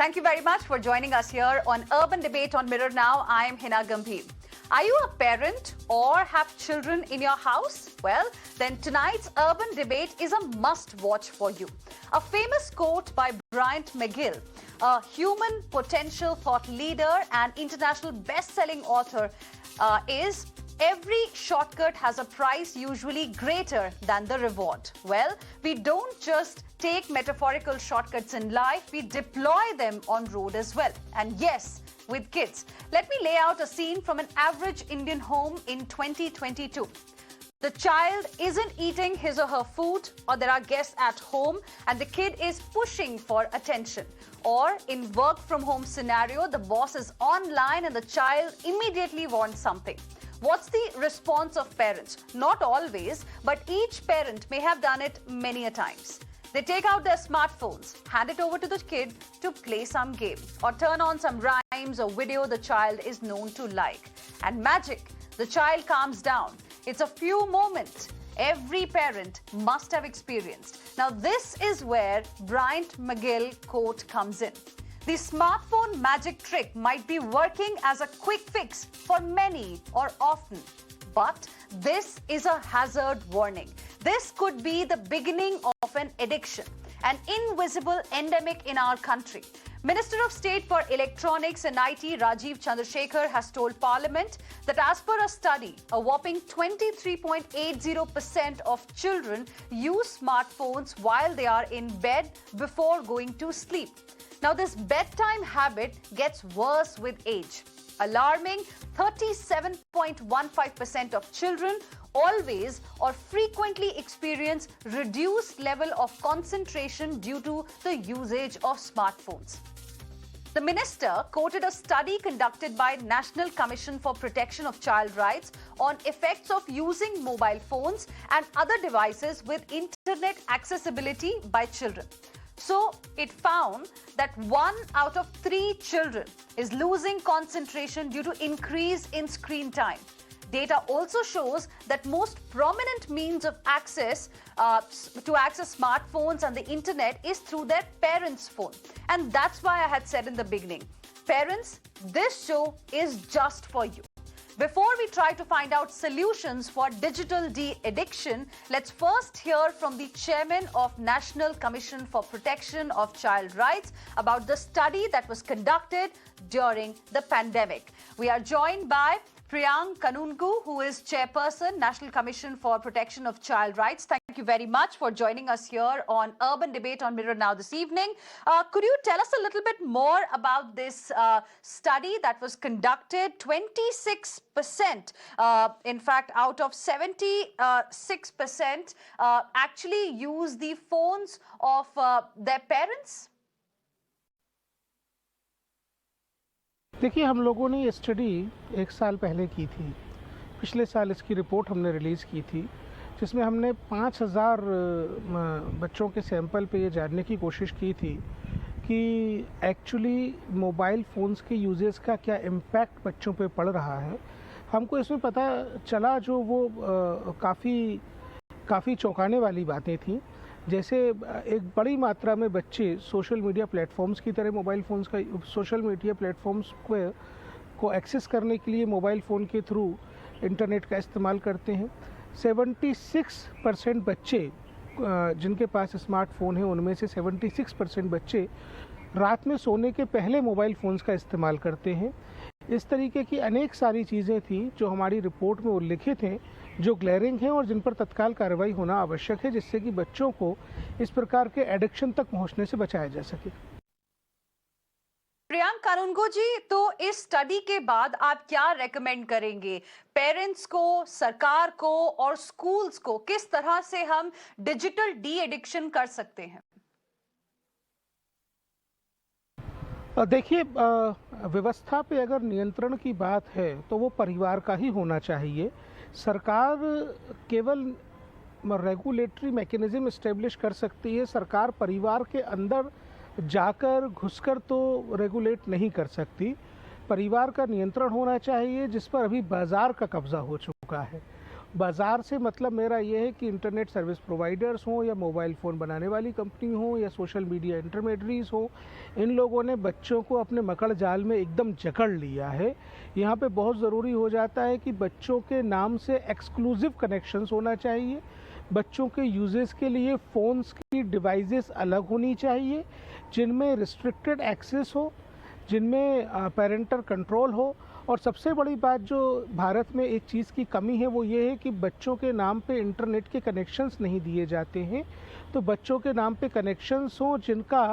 Thank you very much for joining us here on Urban Debate on Mirror Now. I am Heena Gambhir. Are you a parent or have children in your house? Well, then tonight's Urban Debate is a must-watch for you. A famous quote by Priyank Kongoo, a human potential thought leader and international best-selling author, is every shortcut has a price usually greater than the reward. Well, we don't just take metaphorical shortcuts in life, we deploy them on road as well. And yes, with kids. Let me lay out a scene from an average Indian home in 2022. The child isn't eating his or her food, or there are guests at home and the kid is pushing for attention. Or in work from home scenario, the boss is online and the child immediately wants something. What's the response of parents? Not always, but each parent may have done it many a times. They take out their smartphones, hand it over to the kid to play some game, or turn on some rhymes or video the child is known to like. And magic, the child calms down. It's a few moments every parent must have experienced. Now this is where Priyank Kongoo quote comes in. The smartphone magic trick might be working as a quick fix for many or often, but this is a hazard warning. This could be the beginning of an addiction, an invisible endemic in our country. Minister of State for Electronics and IT Rajiv Chandrasekhar has told Parliament that as per a study, a whopping 23.80% of children use smartphones while they are in bed before going to sleep. Now, this bedtime habit gets worse with age. Alarming 37.15% of children always or frequently experience reduced level of concentration due to the usage of smartphones. The minister quoted a study conducted by National Commission for Protection of Child Rights on effects of using mobile phones and other devices with internet accessibility by children. So it found that 1 out of 3 children is losing concentration due to increase in screen time. Data also shows that most prominent means of access to access smartphones and the internet is through their parents' phone. And that's why I had said in the beginning, parents, this show is just for you. Before we try to find out solutions for digital de-addiction, let's first hear from the chairman of National Commission for Protection of Child Rights about the study that was conducted during the pandemic. We are joined by Priyank Kongoo, who is Chairperson, National Commission for Protection of Child Rights. Thank you very much for joining us here on Urban Debate on Mirror Now this evening. Could you tell us a little bit more about this study that was conducted? 26%, in fact, out of 76% actually use the phones of their parents? देखिए, हम लोगों ने ये study 1 साल पहले की थी। पिछले साल इसकी रिपोर्ट हमने रिलीज़ की थी, जिसमें हमने 5000 बच्चों के सैंपल पे ये जानने की कोशिश की थी कि एक्चुअली मोबाइल फ़ोन्स के यूजेस का क्या इम्पैक्ट बच्चों पे पड़ रहा है। हमको इसमें पता चला जो वो काफ़ी चौंकाने वाली बातें थी। जैसे एक बड़ी मात्रा में बच्चे सोशल मीडिया प्लेटफॉर्म्स की तरह मोबाइल फ़ोन्स का सोशल मीडिया प्लेटफॉर्म्स को एक्सेस करने के लिए मोबाइल फ़ोन के थ्रू इंटरनेट का इस्तेमाल करते हैं। 76% बच्चे जिनके पास स्मार्टफ़ोन है, उनमें से 76% बच्चे रात में सोने के पहले मोबाइल फ़ोन्स का इस्तेमाल करते हैं। इस तरीके की अनेक सारी चीज़ें थी जो हमारी रिपोर्ट में उल्लिखित हैं, जो ग्लेरिंग है और जिन पर तत्काल कार्रवाई होना आवश्यक है, जिससे कि बच्चों को इस प्रकार के एडिक्शन तक पहुंचने से बचाया जा सके। प्रियांक कनूंगो जी, तो इस स्टडी के बाद आप क्या रेकमेंड करेंगे पेरेंट्स को, सरकार को और स्कूल्स को? किस तरह से हम डिजिटल डी एडिक्शन कर सकते हैं? देखिए, व्यवस्था पे अगर नियंत्रण की बात है तो वो परिवार का ही होना चाहिए। सरकार केवल रेगुलेटरी मैकेनिज्म इस्टेब्लिश कर सकती है। सरकार परिवार के अंदर जाकर घुसकर तो रेगुलेट नहीं कर सकती। परिवार का नियंत्रण होना चाहिए, जिस पर अभी बाजार का कब्जा हो चुका है। बाज़ार से मतलब मेरा ये है कि इंटरनेट सर्विस प्रोवाइडर्स हों या मोबाइल फ़ोन बनाने वाली कंपनी हो या सोशल मीडिया इंटरमीडियरीज हो, इन लोगों ने बच्चों को अपने मकड़ जाल में एकदम जकड़ लिया है। यहाँ पे बहुत ज़रूरी हो जाता है कि बच्चों के नाम से एक्सक्लूसिव कनेक्शंस होना चाहिए। बच्चों के यूजेस के लिए फ़ोन्स की डिवाइसेस अलग होनी चाहिए, जिनमें रिस्ट्रिक्टेड एक्सेस हो, जिनमें पेरेंटल कंट्रोल हो। और सबसे बड़ी बात जो भारत में एक चीज़ की कमी है वो ये है कि बच्चों के नाम पे इंटरनेट के कनेक्शंस नहीं दिए जाते हैं। तो बच्चों के नाम पे कनेक्शंस हों जिनका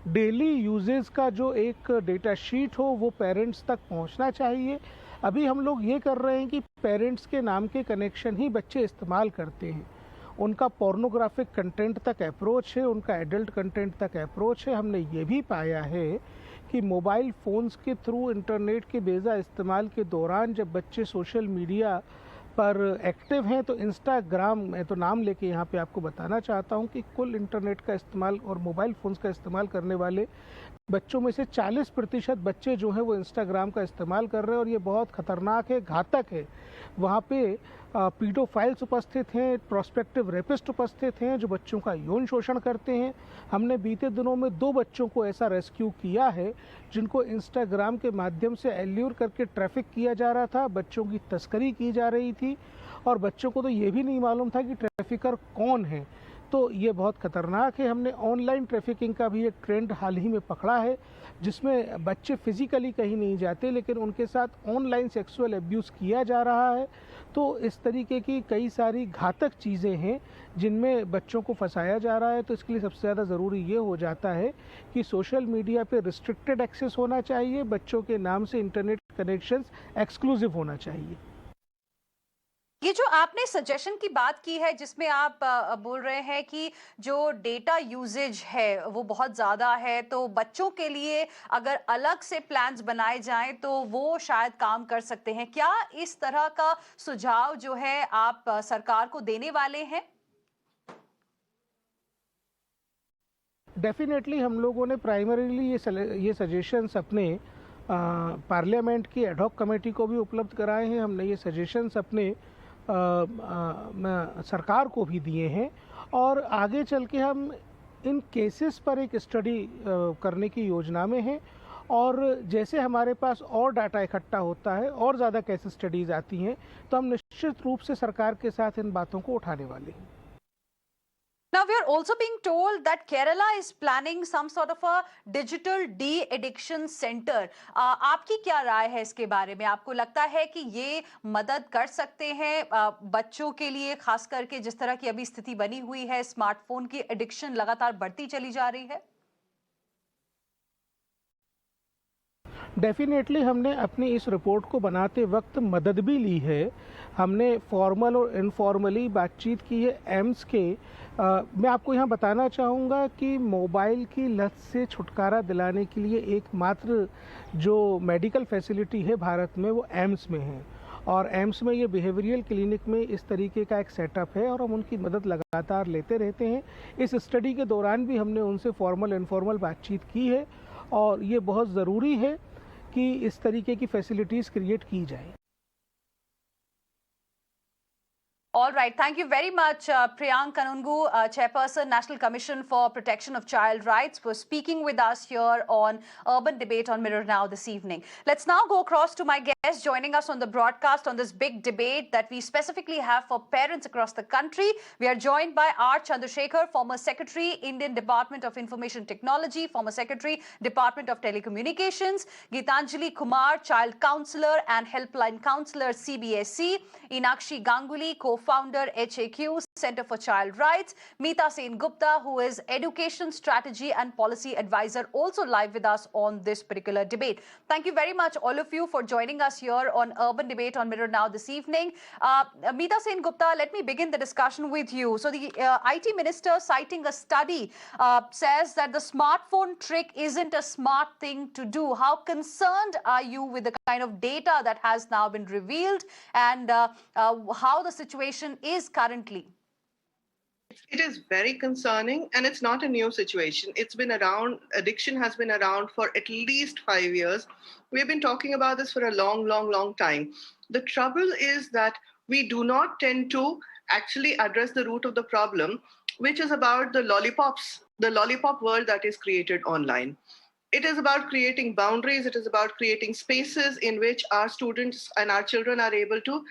डेली यूजेस का जो एक डेटा शीट हो वो पेरेंट्स तक पहुंचना चाहिए। अभी हम लोग ये कर रहे हैं कि पेरेंट्स के नाम के कनेक्शन ही बच्चे इस्तेमाल करते हैं। उनका पोर्नोग्राफिक कंटेंट तक अप्रोच है, उनका एडल्ट कंटेंट तक अप्रोच है। हमने ये भी पाया है कि मोबाइल फ़ोन्स के थ्रू इंटरनेट के बेजा इस्तेमाल के दौरान जब बच्चे सोशल मीडिया पर एक्टिव हैं तो इंस्टाग्राम, मैं तो नाम लेके यहाँ पे आपको बताना चाहता हूँ कि कुल इंटरनेट का इस्तेमाल और मोबाइल फ़ोन्स का इस्तेमाल करने वाले बच्चों में से 40% बच्चे जो हैं वो इंस्टाग्राम का इस्तेमाल कर रहे हैं और ये बहुत ख़तरनाक है, घातक है। वहाँ पे पीडोफाइल्स उपस्थित हैं, प्रोस्पेक्टिव रेपिस्ट उपस्थित हैं जो बच्चों का यौन शोषण करते हैं। हमने बीते दिनों में 2 बच्चों को ऐसा रेस्क्यू किया है जिनको इंस्टाग्राम के माध्यम से एल्यूर करके ट्रैफिक किया जा रहा था, बच्चों की तस्करी की जा रही थी और बच्चों को तो ये भी नहीं मालूम था कि ट्रैफिकर कौन है। तो ये बहुत ख़तरनाक है। हमने ऑनलाइन ट्रैफिकिंग का भी एक ट्रेंड हाल ही में पकड़ा है जिसमें बच्चे फिज़िकली कहीं नहीं जाते लेकिन उनके साथ ऑनलाइन सेक्सुअल एब्यूज़ किया जा रहा है। तो इस तरीके की कई सारी घातक चीज़ें हैं जिनमें बच्चों को फंसाया जा रहा है। तो इसके लिए सबसे ज़्यादा ज़रूरी ये हो जाता है कि सोशल मीडिया पे रिस्ट्रिक्टेड एक्सेस होना चाहिए, बच्चों के नाम से इंटरनेट कनेक्शंस एक्सक्लूसिव होना चाहिए। ये जो आपने सजेशन की बात की है जिसमें आप बोल रहे हैं कि जो डेटा यूजेज है वो बहुत ज़्यादा है, तो बच्चों के लिए अगर अलग से प्लान्स बनाए जाएं तो वो शायद काम कर सकते हैं। क्या इस तरह का सुझाव जो है आप सरकार को देने वाले हैं? डेफिनेटली हम लोगों ने प्राइमरीली ये सजेशंस अपने पार्लियामेंट की एडहॉक कमेटी को भी उपलब्ध कराए हैं। हमने ये सजेशंस अपने सरकार को भी दिए हैं और आगे चल के हम इन केसेस पर एक स्टडी करने की योजना में हैं और जैसे हमारे पास और डाटा इकट्ठा होता है और ज़्यादा केस स्टडीज़ आती हैं तो हम निश्चित रूप से सरकार के साथ इन बातों को उठाने वाले हैं। Now, we are also being told that Kerala is planning some sort of a digital de-addiction center. आपकी क्या राय है इसके बारे में? आपको लगता है कि ये मदद कर सकते हैं बच्चों के लिए, खास करके जिस तरह की अभी स्थिति बनी हुई है, स्मार्टफोन की एडिक्शन लगातार बढ़ती चली जा रही है? डेफिनेटली हमने अपनी इस रिपोर्ट को बनाते वक्त मदद भी ली है। हमने फॉर्मल और इनफॉर्मली बातचीत की है एम्स के। मैं आपको यहाँ बताना चाहूँगा कि मोबाइल की लत से छुटकारा दिलाने के लिए एकमात्र जो मेडिकल फैसिलिटी है भारत में वो एम्स में है और एम्स में ये बिहेवियरल क्लिनिक में इस तरीके का एक सेटअप है और हम उनकी मदद लगातार लेते रहते हैं। इस स्टडी के दौरान भी हमने उनसे फॉर्मल इनफॉर्मल बातचीत की है और ये बहुत ज़रूरी है कि इस तरीके की फैसिलिटीज़ क्रिएट की जाए। All right. Thank you very much, Priyank Kongoo, Chairperson, National Commission for Protection of Child Rights, for speaking with us here on Urban Debate on Mirror Now this evening. Let's now go across to my guest joining us on the broadcast on this big debate that we specifically have for parents across the country. We are joined by R. Chandrasekhar, former Secretary, Indian Department of Information Technology, former Secretary, Department of Telecommunications, Geetanjali Kumar, Child Counselor and Helpline Counselor, CBSE, Inakshi Ganguly, co-founder HAQ, Center for Child Rights, Meeta Sengupta, who is Education Strategy and Policy Advisor, also live with us on this particular debate. Thank you very much, all of you, for joining us here on Urban Debate on Mirror Now this evening. Meeta Sengupta, let me begin the discussion with you. So the IT Minister, citing a study, says that the smartphone trick isn't a smart thing to do. How concerned are you with the kind of data that has now been revealed and how the situation is currently? It is very concerning, and it's not a new situation. It's been around, addiction has been around for at least 5 years. We've been talking about this for a long time. The trouble is that we do not tend to actually address the root of the problem, which is about the lollipop world that is created online. It is about creating boundaries. It is about creating spaces in which our students and our children are able to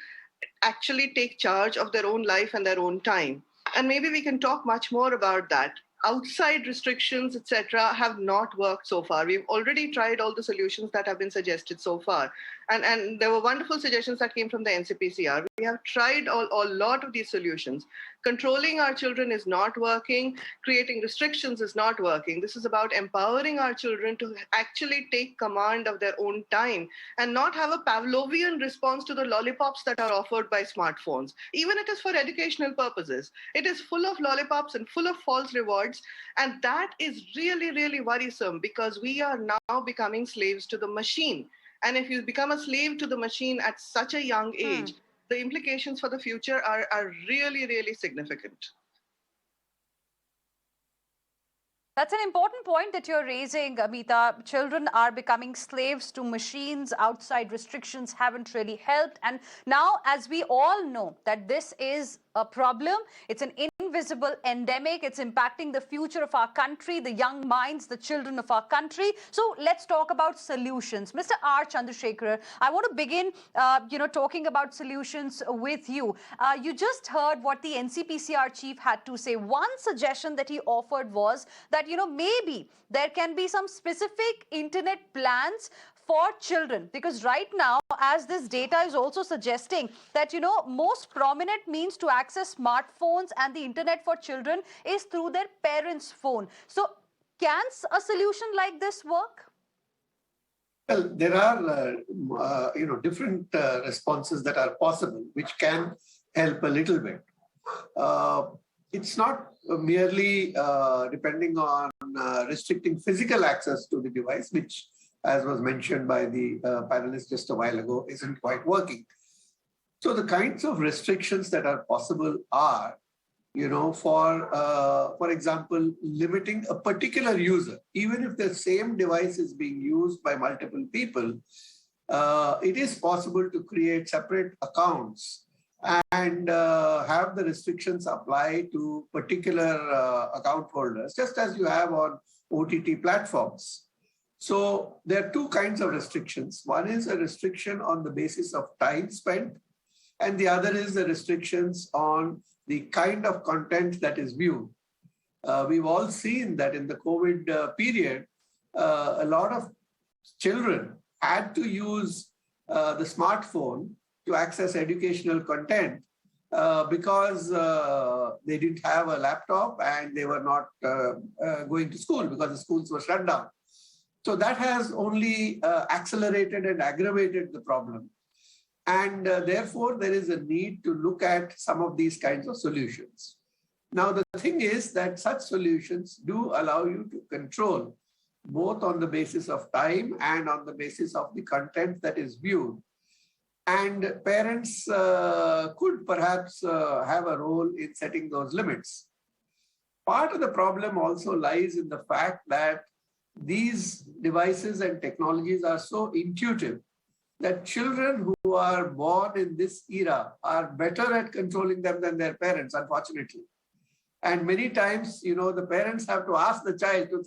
actually take charge of their own life and their own time. And maybe we can talk much more about that. Outside restrictions, etc., have not worked so far. We've already tried all the solutions that have been suggested so far. And there were wonderful suggestions that came from the NCPCR. We have tried a lot of these solutions. Controlling our children is not working. Creating restrictions is not working. This is about empowering our children to actually take command of their own time and not have a Pavlovian response to the lollipops that are offered by smartphones. Even it is for educational purposes. It is full of lollipops and full of false rewards. And that is really, really worrisome because we are now becoming slaves to the machine. And if you become a slave to the machine at such a young age, the implications for the future are really, really significant. That's an important point that you're raising, Meeta. Children are becoming slaves to machines. Outside restrictions haven't really helped. And now, as we all know, that this is a problem. It's an invisible endemic. It's impacting the future of our country, the young minds, the children of our country. So let's talk about solutions. Mr. R. Chandrasekhar, I want to begin, talking about solutions with you. You just heard what the NCPCR chief had to say. One suggestion that he offered was that, maybe there can be some specific internet plans for children, because right now, as this data is also suggesting, that most prominent means to access smartphones and the internet for children is through their parents' phone. So can a solution like this work? Well, there are different responses that are possible, which can help a little bit. It's not merely depending on restricting physical access to the device, which, as was mentioned by the panelists just a while ago, isn't quite working. So the kinds of restrictions that are possible are, for example, limiting a particular user. Even if the same device is being used by multiple people, it is possible to create separate accounts and have the restrictions apply to particular account holders, just as you have on OTT platforms. So there are two kinds of restrictions. One is a restriction on the basis of time spent, and the other is the restrictions on the kind of content that is viewed. We've all seen that in the COVID period, a lot of children had to use the smartphone to access educational content because they didn't have a laptop and they were not going to school because the schools were shut down. So that has only accelerated and aggravated the problem. And therefore, there is a need to look at some of these kinds of solutions. Now, the thing is that such solutions do allow you to control both on the basis of time and on the basis of the content that is viewed. And parents could perhaps have a role in setting those limits. Part of the problem also lies in the fact that these devices and technologies are so intuitive that children who are born in this era are better at controlling them than their parents, unfortunately. And many times, the parents have to ask the child to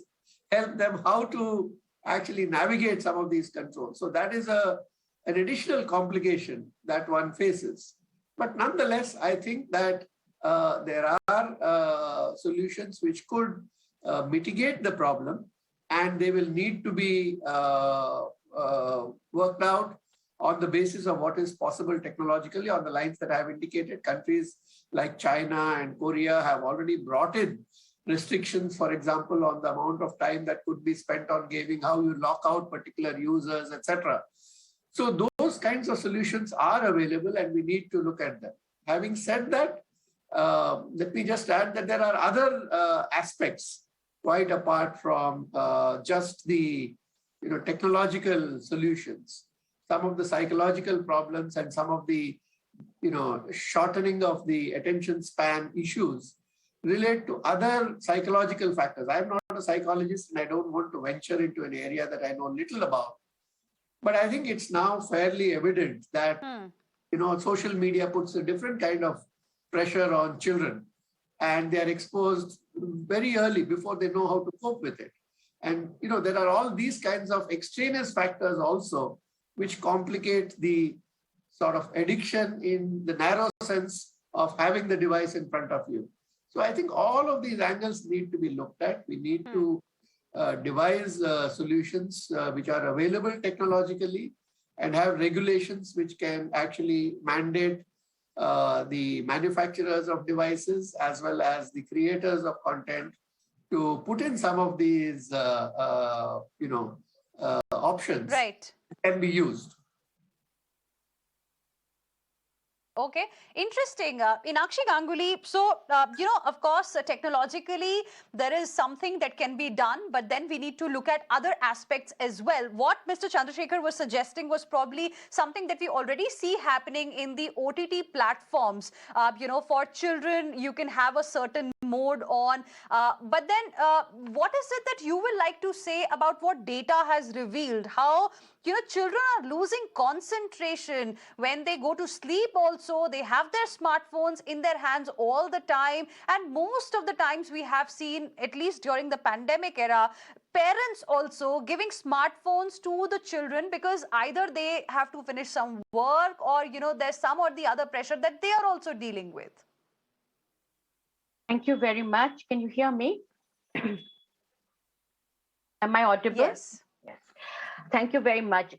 help them how to actually navigate some of these controls. So that is an additional complication that one faces. But nonetheless, I think that there are solutions which could mitigate the problem, and they will need to be worked out on the basis of what is possible technologically on the lines that I have indicated. Countries like China and Korea have already brought in restrictions, for example, on the amount of time that could be spent on gaming, how you lock out particular users, etc. So those kinds of solutions are available and we need to look at them. Having said that, let me just add that there are other aspects quite apart from just the technological solutions. Some of the psychological problems and some of the shortening of the attention span issues relate to other psychological factors. I'm not a psychologist and I don't want to venture into an area that I know little about. But I think it's now fairly evident that social media puts a different kind of pressure on children, and they are exposed very early before they know how to cope with it. And, there are all these kinds of extraneous factors also, which complicate the sort of addiction in the narrow sense of having the device in front of you. So I think all of these angles need to be looked at. We need to devise solutions which are available technologically and have regulations which can actually mandate the manufacturers of devices as well as the creators of content to put in some of these, options Right. can be used. Okay, interesting. Inakshi Ganguly, so, of course, technologically, there is something that can be done, but then we need to look at other aspects as well. What Mr. Chandrasekhar was suggesting was probably something that we already see happening in the OTT platforms. For children, you can have a certain mode on. But then what is it that you will like to say about what data has revealed? How, children are losing concentration when they go to sleep also. They have their smartphones in their hands all the time. And most of the times we have seen, at least during the pandemic era, parents also giving smartphones to the children because either they have to finish some work or, there's some or the other pressure that they are also dealing with. Thank you very much. Can you hear me? Am I audible? Yes. Yes. Thank you very much.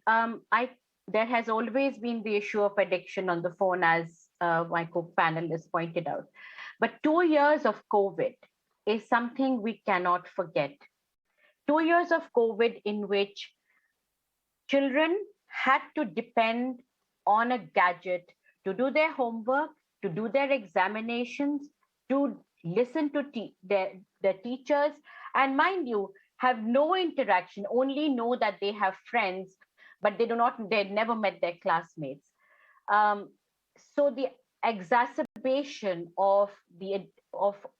There has always been the issue of addiction on the phone, as my co-panelists pointed out. But 2 years of COVID is something we cannot forget. 2 years of COVID in which children had to depend on a gadget to do their homework, to do their examinations, to listen to their teachers, and mind you, have no interaction, only know that they have friends, but they never met their classmates. So the exacerbation of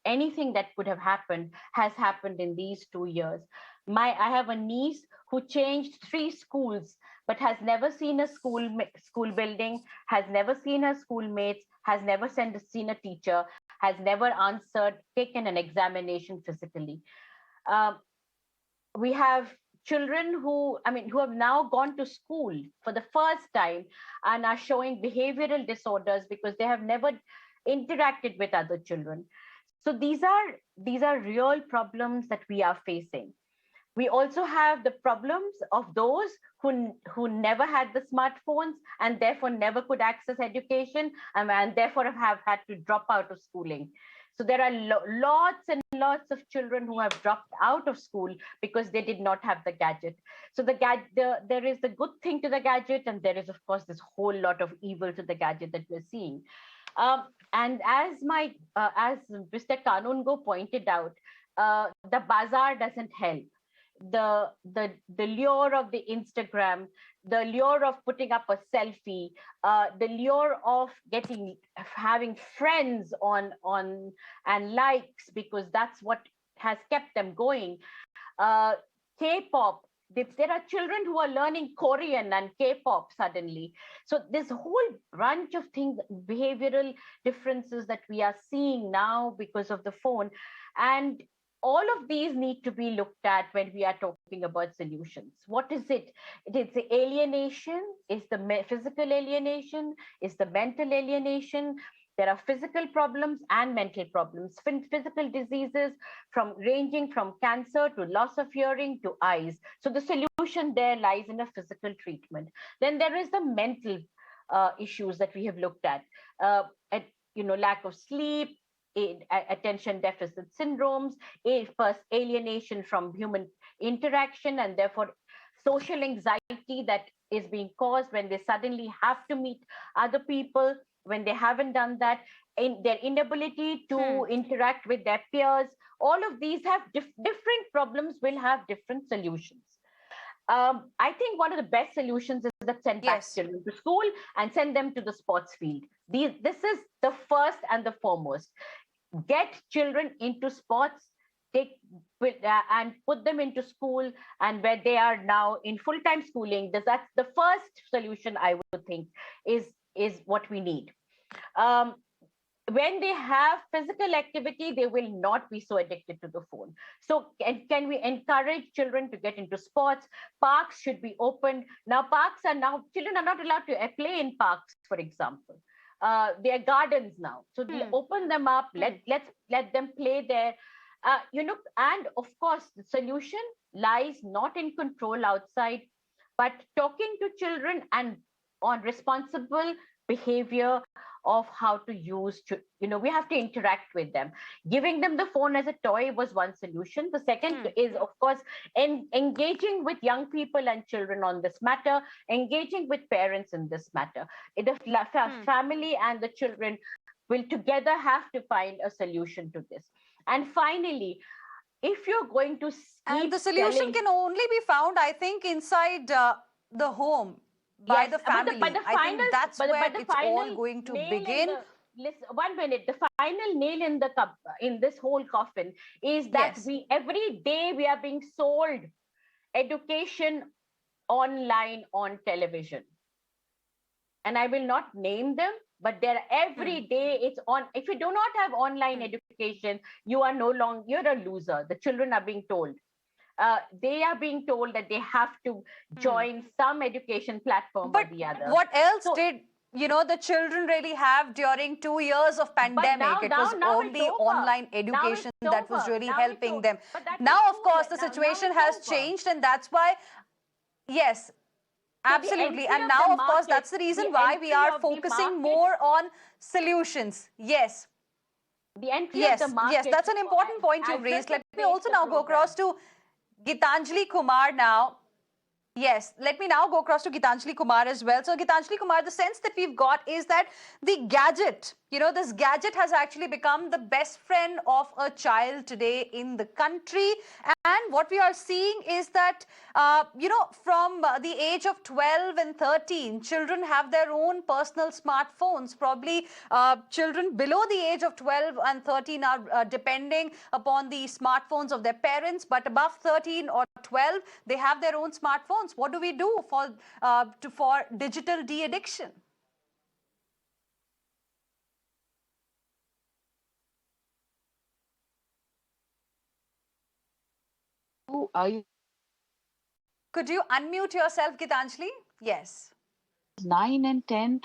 anything that could have happened has happened in these 2 years. I have a niece who changed 3 schools, but has never seen a school building, has never seen her schoolmates, has never seen a teacher, has never taken an examination physically. We have children who have now gone to school for the first time and are showing behavioral disorders because they have never interacted with other children. So these are real problems that we are facing. We also have the problems of those who never had the smartphones and therefore never could access education and therefore have had to drop out of schooling. So there are lots and lots of children who have dropped out of school because they did not have the gadget. So there is the good thing to the gadget, and there is, of course, this whole lot of evil to the gadget that we're seeing. And as Mr. Kanungo pointed out, the bazaar doesn't help. The lure of the Instagram, the lure of putting up a selfie, the lure of having friends on and likes, because that's what has kept them going. K-pop. There are children who are learning Korean and K-pop suddenly. So this whole bunch of things, behavioral differences that we are seeing now because of the phone. And all of these need to be looked at when we are talking about solutions. What is it? It's the alienation, is the physical alienation, is the mental alienation. There are physical problems and mental problems, physical diseases ranging from cancer to loss of hearing to eyes. So the solution there lies in a physical treatment. Then there is the mental issues that we have looked at, lack of sleep, attention deficit syndromes, first alienation from human interaction, and therefore social anxiety that is being caused when they suddenly have to meet other people, when they haven't done that, in their inability to interact with their peers. All of these have different problems, will have different solutions. I think one of the best solutions is that send back children to school and send them to the sports field. This is the first and the foremost. Get children into sports, and put them into school, and where they are now in full-time schooling. That's the first solution I would think, is is what we need. When they have physical activity, they will not be so addicted to the phone. So can we encourage children to get into sports? Parks should be opened. Now, children are not allowed to play in parks, for example. They are gardens now. So open them up, let them play there. And of course, the solution lies not in control outside, but talking to children and on responsible behavior of how to use, we have to interact with them. Giving them the phone as a toy was one solution. The second is, of course, engaging with young people and children on this matter, engaging with parents in this matter. The family and the children will together have to find a solution to this. And finally, if you're going to and the solution can only be found, I think, inside the home by the family. I think that's where it's all going to begin. One minute. The final nail in this whole coffin is that every day we are being sold education online on television, and I will not name them, but every day it's on. If you do not have online education, you're a loser. The children are being told. They are being told that they have to join some education platform or the other. What else did the children really have during 2 years of pandemic? It was only online education that was really helping them. Now, of course, the situation has changed, and that's why, yes, absolutely. And now, of course, that's the reason why we are focusing more on solutions. Yes. The entry of the market. Yes, that's an important point you raised. Let me also now go across to Gitanjali Kumar now. Yes, let me now go across to Gitanjali Kumar as well. So Gitanjali Kumar, the sense that we've got is that the gadget, this gadget has actually become the best friend of a child today in the country. And what we are seeing is that, from the age of 12 and 13, children have their own personal smartphones. Probably children below the age of 12 and 13 are depending upon the smartphones of their parents, but above 13 or 12, they have their own smartphones. What do we do for digital de-addiction? Could you unmute yourself, Gitanjali? Yes. 9 and 10.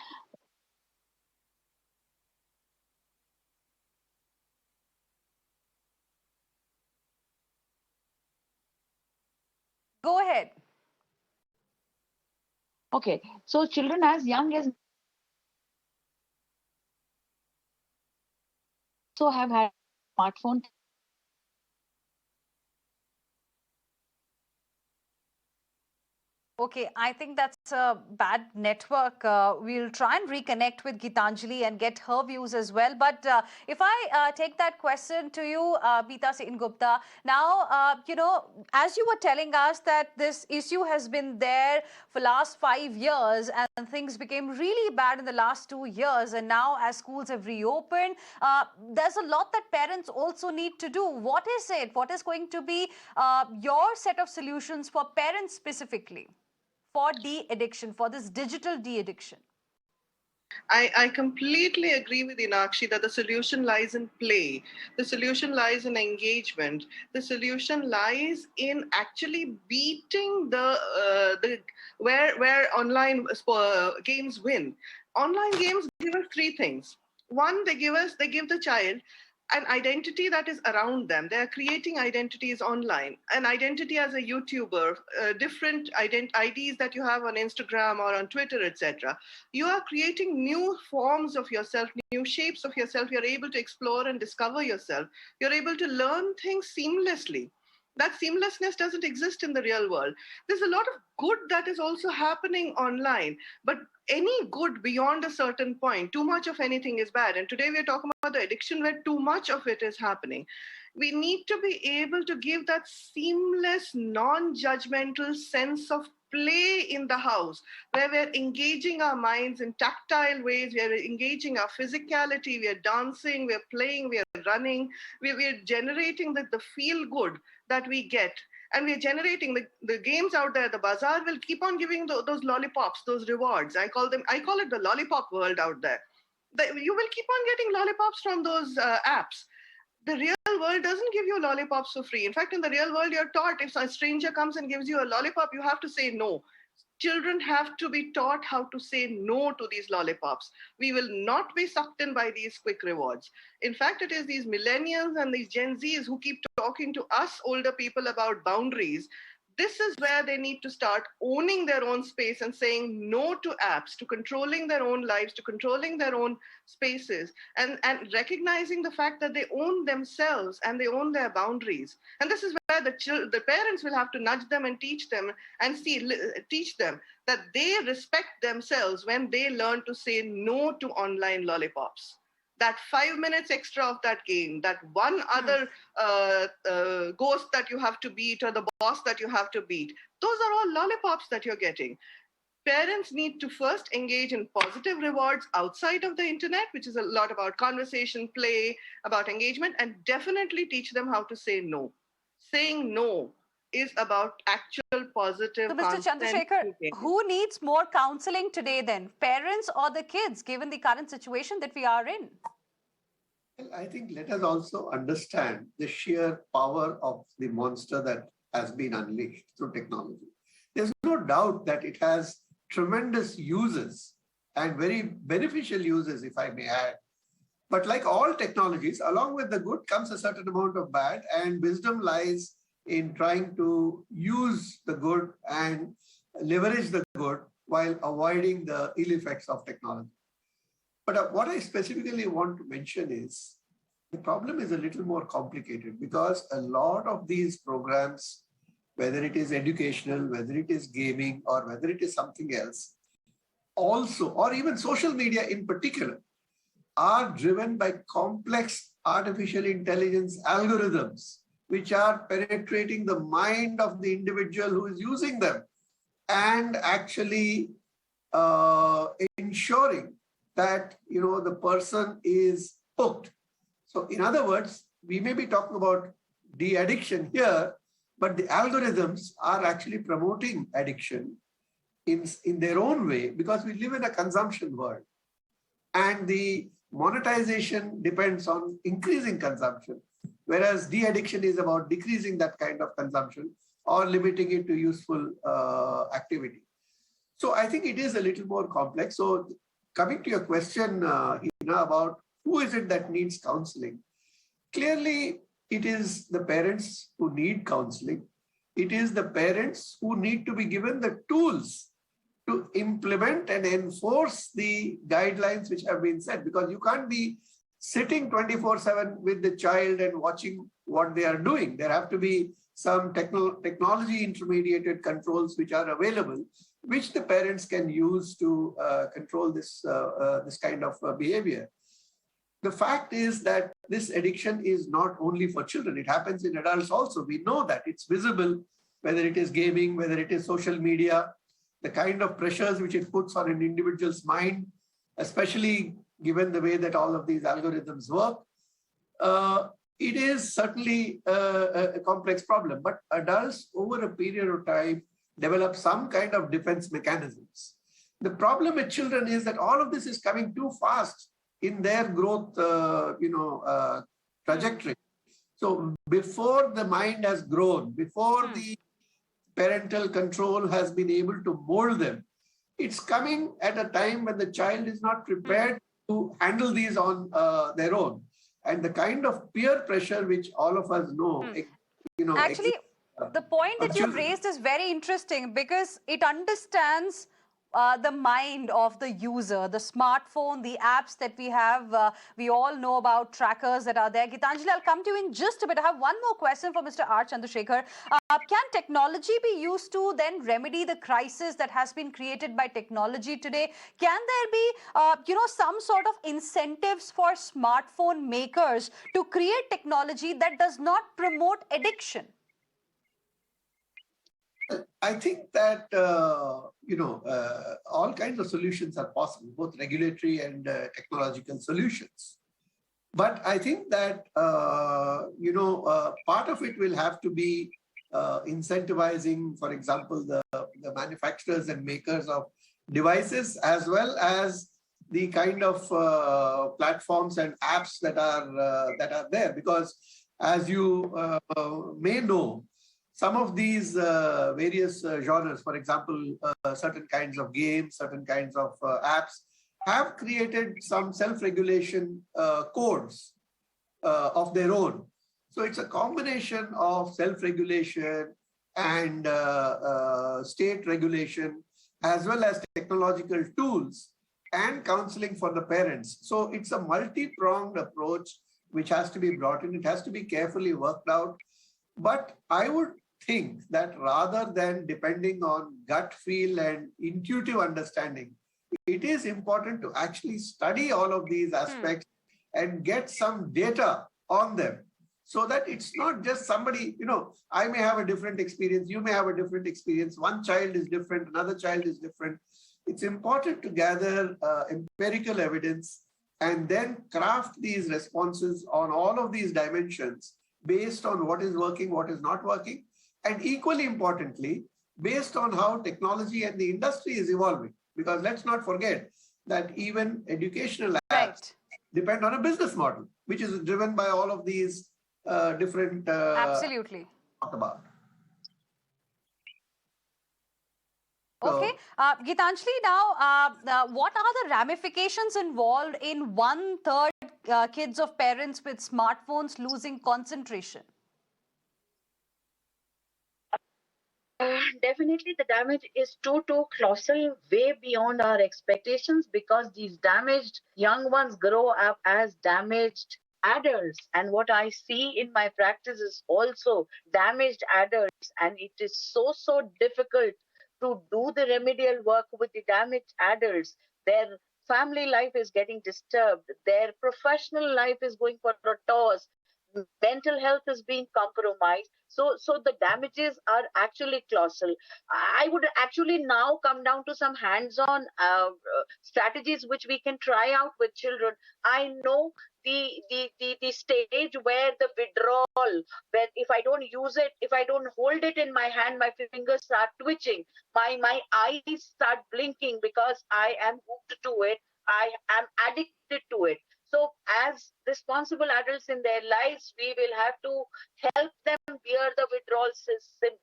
Go ahead. Okay, so children as young as so have had smartphone. Okay, I think that's a bad network. We'll try and reconnect with Gitanjali and get her views as well. But if I take that question to you, Meeta Sengupta, now, as you were telling us that this issue has been there for last 5 years and things became really bad in the last 2 years. And now as schools have reopened, there's a lot that parents also need to do. What is it? What is going to be your set of solutions for parents specifically? For de-addiction, for this digital de-addiction? I completely agree with Inakshi that the solution lies in play. The solution lies in engagement. The solution lies in actually beating where online games win. Online games give us three things. One, they give the child an identity that is around them. They are creating identities online, an identity as a YouTuber, different IDs that you have on Instagram or on Twitter, etc. You are creating new forms of yourself, new shapes of yourself. You're able to explore and discover yourself. You're able to learn things seamlessly. That seamlessness doesn't exist in the real world. There's a lot of good that is also happening online, but any good beyond a certain point, too much of anything is bad. And today we're talking about the addiction where too much of it is happening. We need to be able to give that seamless, non-judgmental sense of play in the house, where we're engaging our minds in tactile ways, we are engaging our physicality, we are dancing, we're playing, we are running, we're generating the feel good that we get. and we're generating the games out there. The bazaar will keep on giving those lollipops, those rewards. I call it the lollipop world out there. You will keep on getting lollipops from those apps. The real world doesn't give you lollipops for free. In fact, in the real world, you're taught if a stranger comes and gives you a lollipop, you have to say no. Children have to be taught how to say no to these lollipops. We will not be sucked in by these quick rewards. In fact, it is these millennials and these Gen Zs who keep talking to us older people about boundaries. This is where they need to start owning their own space and saying no to apps, to controlling their own lives, to controlling their own spaces, and recognizing the fact that they own themselves and they own their boundaries. And this is where the parents will have to nudge them and teach them that they respect themselves when they learn to say no to online lollipops. That 5 minutes extra of that game, that one other ghost that you have to beat or the boss that you have to beat, those are all lollipops that you're getting. Parents need to first engage in positive rewards outside of the internet, which is a lot about conversation, play, about engagement, and definitely teach them how to say no. Saying no is about actual positive. So, Mr. Chandrasekhar, who needs more counseling today then? Parents or the kids, given the current situation that we are in? Well, I think let us also understand the sheer power of the monster that has been unleashed through technology. There's no doubt that it has tremendous uses and very beneficial uses, if I may add. But like all technologies, along with the good comes a certain amount of bad, and wisdom lies in trying to use the good and leverage the good while avoiding the ill effects of technology. But what I specifically want to mention is the problem is a little more complicated, because a lot of these programs, whether it is educational, whether it is gaming, or whether it is something else, also, or even social media in particular, are driven by complex artificial intelligence algorithms, which are penetrating the mind of the individual who is using them and actually ensuring that the person is hooked. So in other words, we may be talking about de-addiction here, but the algorithms are actually promoting addiction in their own way, because we live in a consumption world. And the monetization depends on increasing consumption, whereas de-addiction is about decreasing that kind of consumption or limiting it to useful activity. So I think it is a little more complex. So coming to your question, about who is it that needs counseling? Clearly, it is the parents who need counseling. It is the parents who need to be given the tools to implement and enforce the guidelines which have been set, because you can't be sitting 24/7 with the child and watching what they are doing. There have to be some technology intermediated controls which are available, which the parents can use to control this kind of behavior. The fact is that this addiction is not only for children, it happens in adults also. We know that it's visible, whether it is gaming, whether it is social media, the kind of pressures which it puts on an individual's mind, especially given the way that all of these algorithms work. It is certainly a complex problem, but adults over a period of time develop some kind of defense mechanisms. The problem with children is that all of this is coming too fast in their growth trajectory. So before the mind has grown, before the parental control has been able to mold them, it's coming at a time when the child is not prepared to handle these on their own. And the kind of peer pressure which all of us know, Actually, the point that you've raised is very interesting, because it understands the mind of the user, the smartphone, the apps that we have. We all know about trackers that are there. Gitanjali, I'll come to you in just a bit. I have one more question for Mr. R. Chandrasekhar. Can technology be used to then remedy the crisis that has been created by technology today? Can there be, some sort of incentives for smartphone makers to create technology that does not promote addiction? I think that, all kinds of solutions are possible, both regulatory and technological solutions. But I think that, part of it will have to be incentivizing, for example, the manufacturers and makers of devices, as well as the kind of platforms and apps that are there. Because as you may know, some of these various genres, for example, certain kinds of games, certain kinds of apps, have created some self-regulation codes of their own. So it's a combination of self-regulation and state regulation, as well as technological tools and counseling for the parents. So it's a multi-pronged approach which has to be brought in. It has to be carefully worked out. But I would think that rather than depending on gut feel and intuitive understanding, it is important to actually study all of these aspects and get some data on them, so that it's not just somebody, I may have a different experience, you may have a different experience, one child is different, another child is different. It's important to gather empirical evidence and then craft these responses on all of these dimensions based on what is working, what is not working, and equally importantly, based on how technology and the industry is evolving. Because let's not forget that even educational apps depend on a business model, which is driven by all of these different Absolutely. talk about. Okay. Gitanjali, now, what are the ramifications involved in 1/3 kids of parents with smartphones losing concentration? Definitely, the damage is too colossal, way beyond our expectations, because these damaged young ones grow up as damaged adults. And what I see in my practice is also damaged adults. And it is so difficult to do the remedial work with the damaged adults. Their family life is getting disturbed. Their professional life is going for a toss. Mental health is being compromised. So the damages are actually colossal. I would actually now come down to some hands-on strategies which we can try out with children. I know the stage where the withdrawal, where if I don't use it, if I don't hold it in my hand, my fingers start twitching, my eyes start blinking because I am hooked to it, I am addicted to it. So as responsible adults in their lives, we will have to help them bear the withdrawal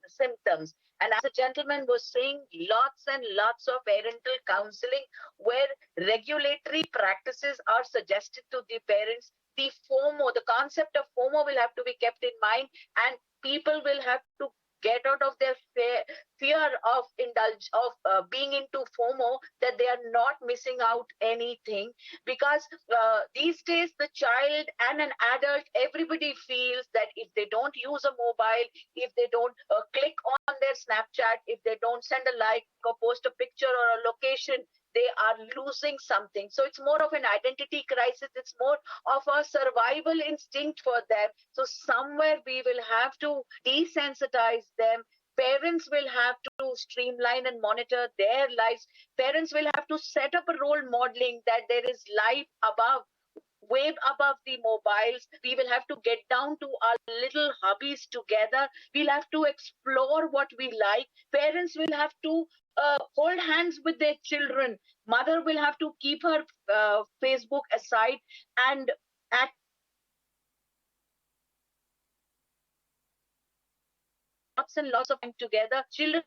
symptoms. And as the gentleman was saying, lots and lots of parental counseling where regulatory practices are suggested to the parents. The FOMO, the concept of FOMO will have to be kept in mind, and people will have to get out of their fear of being into FOMO, that they are not missing out anything. Because these days, the child and an adult, everybody feels that if they don't use a mobile, if they don't click on their Snapchat, if they don't send a like or post a picture or a location, they are losing something. So it's more of an identity crisis. It's more of a survival instinct for them. So somewhere we will have to desensitize them. Parents will have to streamline and monitor their lives. Parents will have to set up a role modeling that there is life above, way above the mobiles. We will have to get down to our little hobbies together. We'll have to explore what we like. Parents will have to hold hands with their children. Mother will have to keep her Facebook aside and act lots and lots of time together. Children,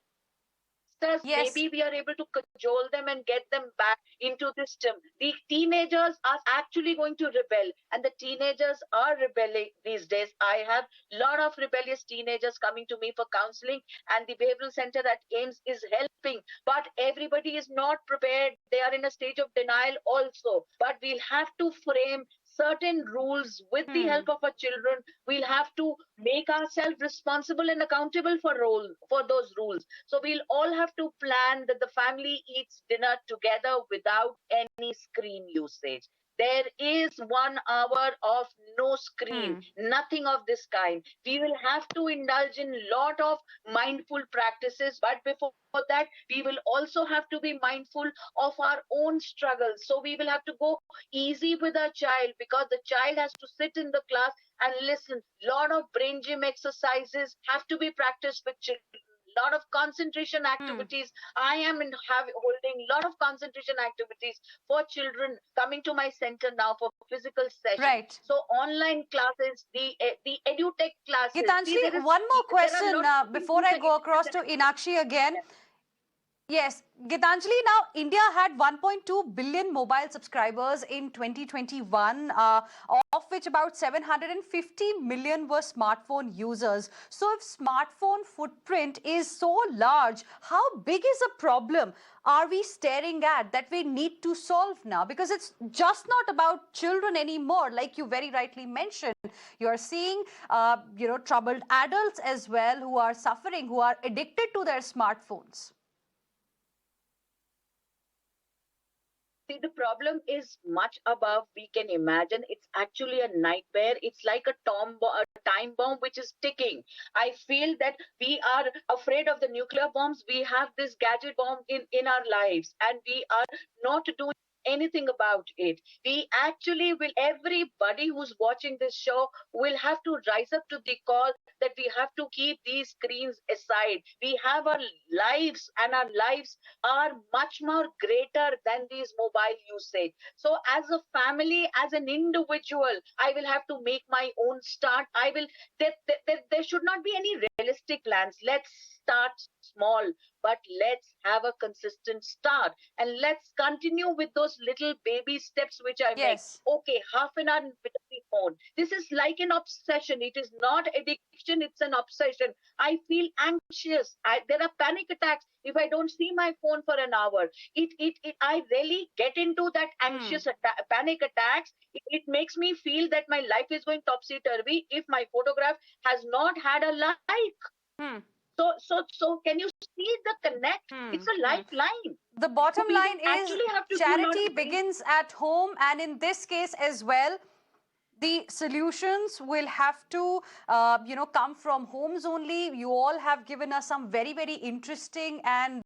Yes. maybe we are able to cajole them and get them back into the system. The teenagers are actually going to rebel, and the teenagers are rebelling these days. I have a lot of rebellious teenagers coming to me for counseling, and the behavioral center at AIMS is helping. But everybody is not prepared. They are in a stage of denial also. But we'll have to frame certain rules with the help of our children. We'll have to make ourselves responsible and accountable for those rules. So we'll all have to plan that the family eats dinner together without any screen usage. There is 1 hour of no screen, nothing of this kind. We will have to indulge in a lot of mindful practices, but before that, we will also have to be mindful of our own struggles. So we will have to go easy with our child, because the child has to sit in the class and listen. Lot of brain gym exercises have to be practiced with children. Lot of concentration activities. I am holding lot of concentration activities for children coming to my center now for physical session. Right. So online classes, the edutech classes. See, Gitanjali, one more there are a question lot of before things I the go internet across to Inakshi again. Yes, Gitanjali, now India had 1.2 billion mobile subscribers in 2021, of which about 750 million were smartphone users. So if smartphone footprint is so large, how big is a problem are we staring at that we need to solve now? Because it's just not about children anymore, like you very rightly mentioned. You're seeing, troubled adults as well who are suffering, who are addicted to their smartphones. See, the problem is much above we can imagine. It's actually a nightmare. It's like a time bomb which is ticking. I feel that we are afraid of the nuclear bombs. We have this gadget bomb in our lives, and we are not doing anything about it. We actually will, everybody who's watching this show will have to rise up to the call that we have to keep these screens aside. We have our lives, and our lives are much more greater than these mobile usage. So as a family, as an individual, I will have to make my own start. There should not be any realistic plans. Let's start small, but let's have a consistent start, and let's continue with those little baby steps which I make. Okay, half an hour with the phone. This is like an obsession. It is not addiction, it's an obsession. I feel anxious. There are panic attacks if I don't see my phone for an hour. I really get into that anxious panic attacks. It makes me feel that my life is going topsy-turvy if my photograph has not had a like. So can you see the connect? It's a lifeline. The bottom line is charity begins begins at home, and in this case as well, the solutions will have to, come from homes only. You all have given us some very, very interesting and,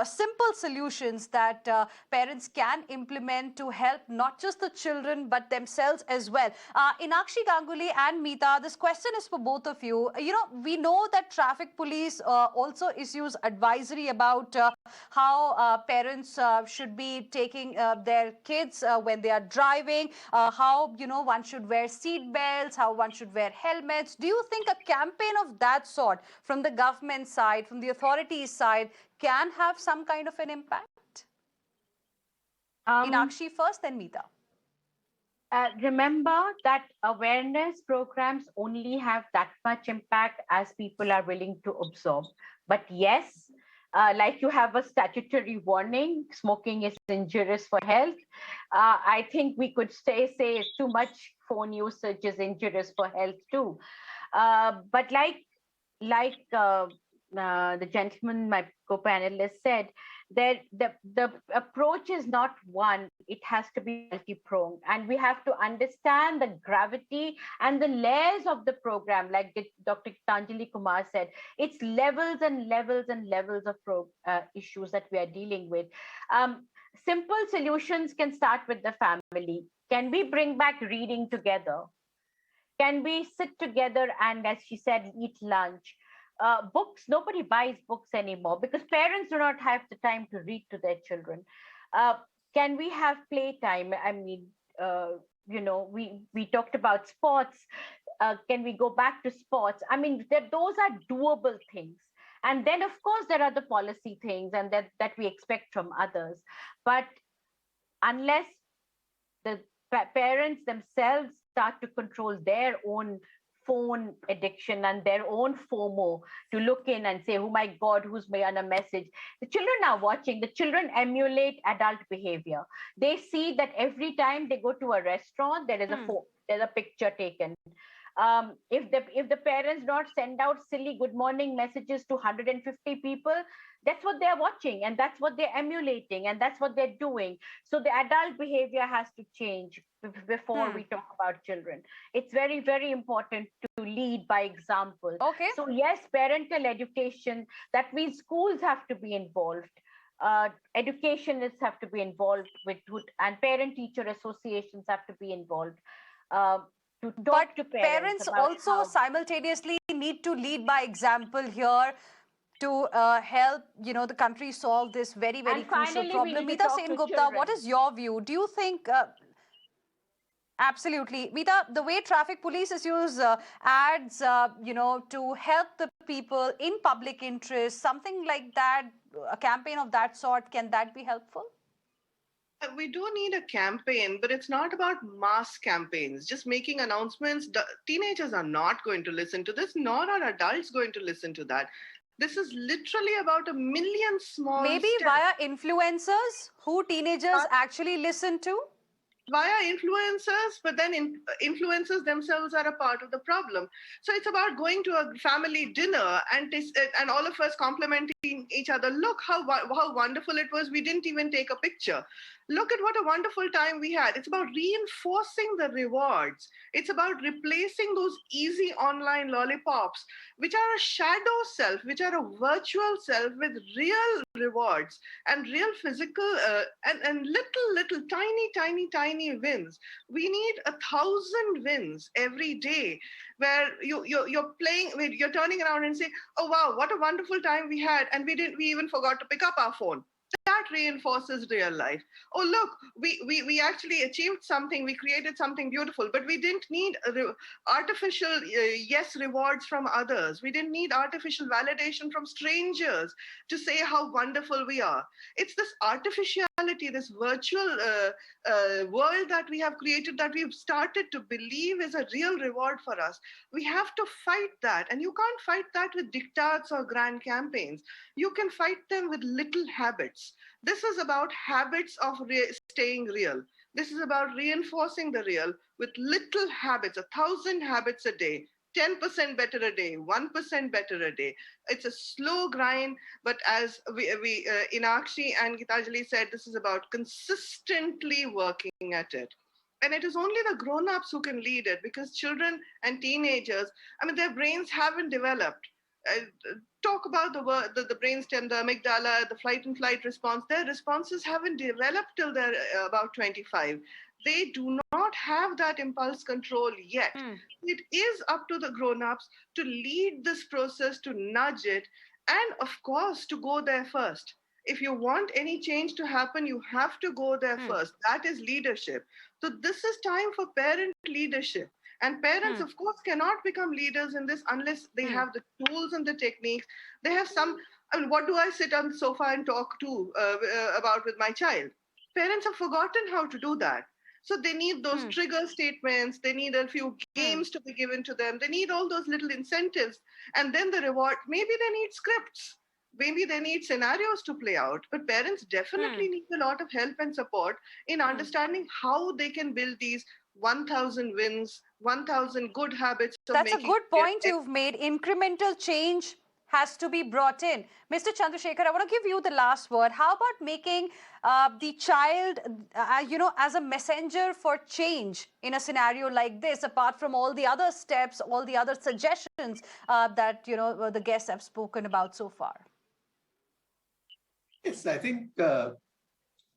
simple solutions that parents can implement to help not just the children, but themselves as well. Inakshi Ganguly and Meeta, this question is for both of you. We know that traffic police also issues advisory about how parents should be taking their kids when they are driving, how one should wear seat belts, how one should wear helmets. Do you think a campaign of that sort from the government side, from the authorities side, can have some kind of an impact? Inakshi first, then Meeta. Remember that awareness programs only have that much impact as people are willing to absorb. But yes, like you have a statutory warning, smoking is injurious for health. I think we could say too much phone usage is injurious for health too. But like the gentleman, my co-panelist said, that the approach is not one, it has to be multi-pronged, and we have to understand the gravity and the layers of the program. Like Dr. Gitanjali Kumar said, it's levels and levels and levels of issues that we are dealing with. Simple solutions can start with the family. Can we bring back reading together? Can we sit together and, as she said, eat lunch? Books, nobody buys books anymore because parents do not have the time to read to their children. Can we have playtime? I mean, we talked about sports. Can we go back to sports? I mean, those are doable things. And then, of course, there are the policy things and that we expect from others. But unless the parents themselves start to control their own phone addiction and their own FOMO, to look in and say, oh my God, who's on a message? The children are watching. The children emulate adult behavior. They see that every time they go to a restaurant, there's a picture taken. If the parents not send out silly good morning messages to 150 people, that's what they're watching and that's what they're emulating and that's what they're doing. So the adult behavior has to change before we talk about children. It's very, very important to lead by example. Okay. So yes, parental education, that means schools have to be involved. Educationists have to be involved and parent-teacher associations have to be involved. to But talk to parents about also how simultaneously need to lead by example here to help, the country solve this very, very and crucial finally we problem. need to Meeta talk to Sengupta, what children. is your view? Do you think absolutely. Meeta, the way traffic police use ads, to help the people in public interest, something like that, a campaign of that sort, can that be helpful? We do need a campaign, but it's not about mass campaigns. Just making announcements. Teenagers are not going to listen to this, nor are adults going to listen to that. This is literally about a million small Maybe steps. via influencers who teenagers actually listen to? Via influencers, but then influencers themselves are a part of the problem. So it's about going to a family dinner and all of us complimenting each other. Look how wonderful it was. We didn't even take a picture. Look at what a wonderful time we had. It's about reinforcing the rewards. It's about replacing those easy online lollipops, which are a shadow self, which are a virtual self with real rewards and real physical and little tiny wins. We need 1,000 wins every day where you're playing, you're turning around and saying, oh wow, what a wonderful time we had, and we even forgot to pick up our phone. That reinforces real life. Oh look, we actually achieved something, we created something beautiful, but we didn't need artificial yes rewards from others. We didn't need artificial validation from strangers to say how wonderful we are. It's this artificiality, this virtual world that we have created, that we've started to believe is a real reward for us. We have to fight that, and you can't fight that with diktats or grand campaigns. You can fight them with little habits. This is about habits of staying real. This is about reinforcing the real with little habits, 1,000 habits a day, 10% better a day, 1% better a day. It's a slow grind, but as we Inakshi and Gitanjali said, this is about consistently working at it. And it is only the grown-ups who can lead it, because children and teenagers, I mean, their brains haven't developed. Talk about the brainstem, the amygdala, the flight response. Their responses haven't developed till they're about 25. They do not have that impulse control yet. It is up to the grown-ups to lead this process, to nudge it, and of course, to go there first. If you want any change to happen, you have to go there first. That is leadership. So this is time for parent leadership. And parents, of course, cannot become leaders in this unless they have the tools and the techniques. They have some, I mean, what do I sit on the sofa and talk to about with my child? Parents have forgotten how to do that. So they need those trigger statements. They need a few games to be given to them. They need all those little incentives. And then the reward, maybe they need scripts. Maybe they need scenarios to play out. But parents definitely need a lot of help and support in understanding how they can build these 1,000 wins, 1,000 good habits. That's a good point you've made. Incremental change has to be brought in. Mr. Chandrasekhar, I want to give you the last word. How about making the child, as a messenger for change in a scenario like this, apart from all the other steps, all the other suggestions that, the guests have spoken about so far? Yes, I think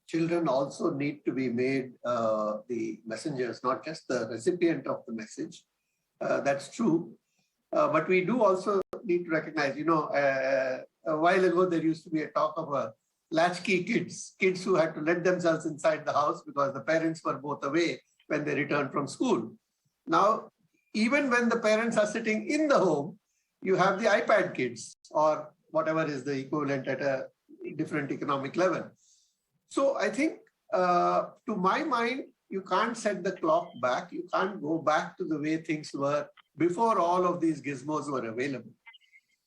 children also need to be made the messengers, not just the recipient of the message. That's true. But we do also need to recognize, a while ago, there used to be a talk of latchkey kids who had to let themselves inside the house because the parents were both away when they returned from school. Now, even when the parents are sitting in the home, you have the iPad kids or whatever is the equivalent at a different economic level. So I think, to my mind, you can't set the clock back. You can't go back to the way things were before all of these gizmos were available.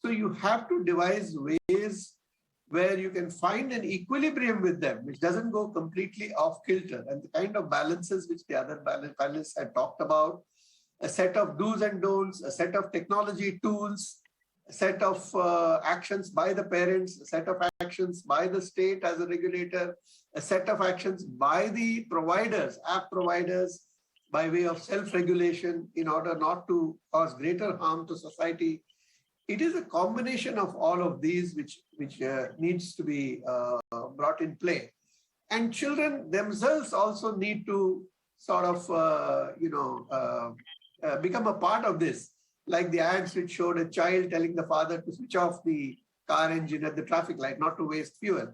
So you have to devise ways where you can find an equilibrium with them, which doesn't go completely off kilter, and the kind of balances which the other panelists had talked about, a set of do's and don'ts, a set of technology tools, a set of actions by the parents, a set of actions by the state as a regulator, a set of actions by the providers, app providers, by way of self-regulation in order not to cause greater harm to society. It is a combination of all of these which needs to be brought in play. And children themselves also need to sort of, become a part of this, like the ads which showed a child telling the father to switch off the car engine at the traffic light, not to waste fuel.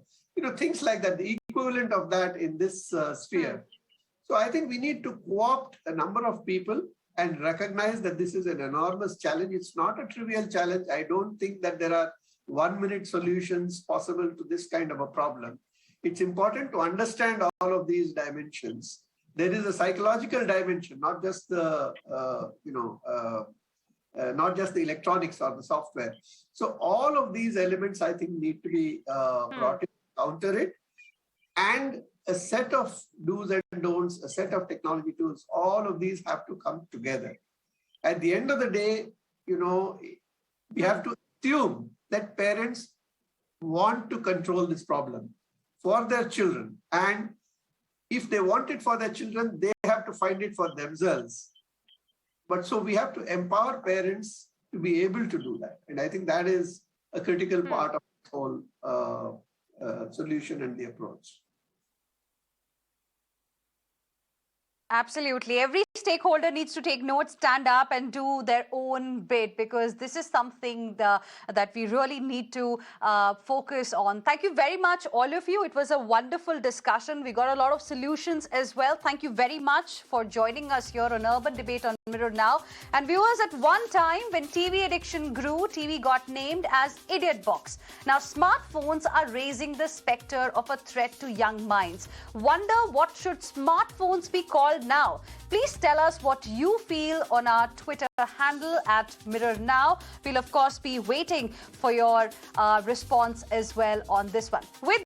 Things like that, the equivalent of that in this sphere. So I think we need to co-opt a number of people and recognize that this is an enormous challenge. It's not a trivial challenge. I don't think that there are 1-minute solutions possible to this kind of a problem. It's important to understand all of these dimensions. There is a psychological dimension, not just the, not just the electronics or the software. So all of these elements, I think, need to be brought in to counter it. And a set of do's and don'ts, a set of technology tools, all of these have to come together. At the end of the day, we have to assume that parents want to control this problem for their children. And if they want it for their children, they have to find it for themselves. But so we have to empower parents to be able to do that. And I think that is a critical part of the whole solution and the approach. Absolutely. Every stakeholder needs to take notes, stand up and do their own bit, because this is something that we really need to focus on. Thank you very much, all of you. It was a wonderful discussion. We got a lot of solutions as well. Thank you very much for joining us here on Urban Debate on Mirror Now. And viewers, at one time when TV addiction grew, TV got named as Idiot Box. Now, smartphones are raising the specter of a threat to young minds. Wonder what should smartphones be called now? Please tell us what you feel on our Twitter handle at Mirror Now. We'll of course be waiting for your response as well on this one. With